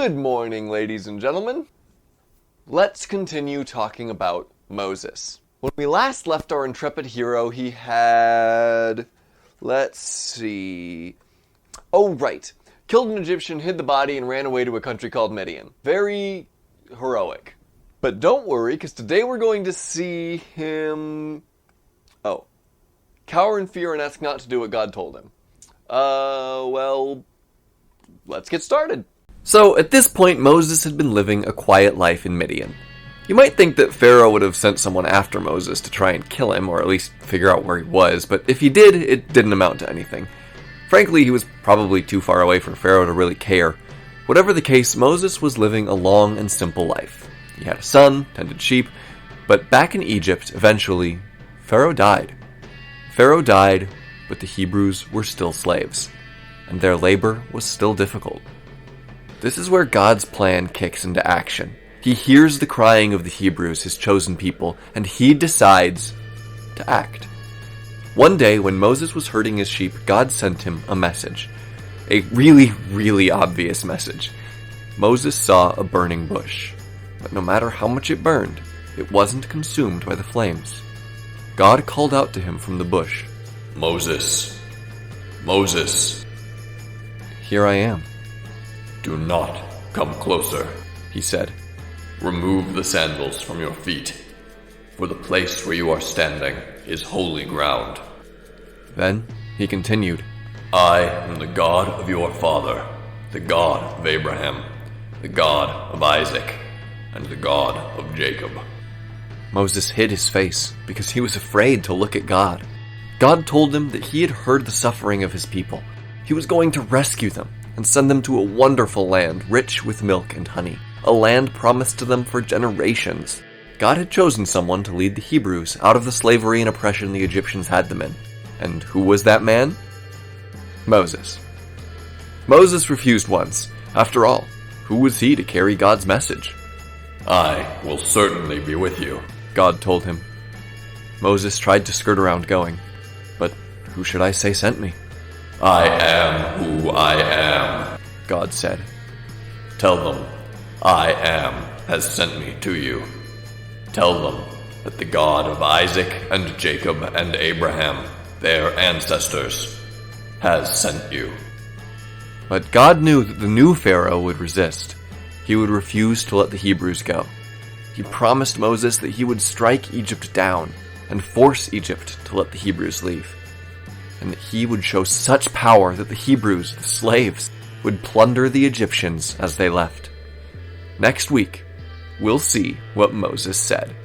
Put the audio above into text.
Good morning, ladies and gentlemen. Let's continue talking about Moses. When we last left our intrepid hero, he had... let's see... oh, right. Killed an Egyptian, hid the body, and ran away to a country called Midian. Very heroic. But don't worry, because today we're going to see him... cower in fear and ask not to do what God told him. Well, let's get started. So, at this point, Moses had been living a quiet life in Midian. You might think that Pharaoh would have sent someone after Moses to try and kill him, or at least figure out where he was, but if he did, it didn't amount to anything. Frankly, he was probably too far away for Pharaoh to really care. Whatever the case, Moses was living a long and simple life. He had a son, tended sheep, but back in Egypt, eventually, Pharaoh died. Pharaoh died, but the Hebrews were still slaves, and their labor was still difficult. This is where God's plan kicks into action. He hears the crying of the Hebrews, his chosen people, and he decides to act. One day, when Moses was herding his sheep, God sent him a message. A really, really obvious message. Moses saw a burning bush, but no matter how much it burned, it wasn't consumed by the flames. God called out to him from the bush, "Moses, Moses." "Here I am." "Do not come closer," he said. "Remove the sandals from your feet, for the place where you are standing is holy ground." Then he continued, "I am the God of your father, the God of Abraham, the God of Isaac, and the God of Jacob." Moses hid his face because he was afraid to look at God. God told him that he had heard the suffering of his people. He was going to rescue them and send them to a wonderful land rich with milk and honey, a land promised to them for generations. God had chosen someone to lead the Hebrews out of the slavery and oppression the Egyptians had them in. And who was that man? Moses. Moses refused once. After all, who was he to carry God's message? "I will certainly be with you," God told him. Moses tried to skirt around going, "But who should I say sent me?" "I am who I am," God said. "Tell them, I am has sent me to you. Tell them that the God of Isaac and Jacob and Abraham, their ancestors, has sent you." But God knew that the new Pharaoh would resist. He would refuse to let the Hebrews go. He promised Moses that he would strike Egypt down and force Egypt to let the Hebrews leave, and that he would show such power that the Hebrews, the slaves, would plunder the Egyptians as they left. Next week, we'll see what Moses said.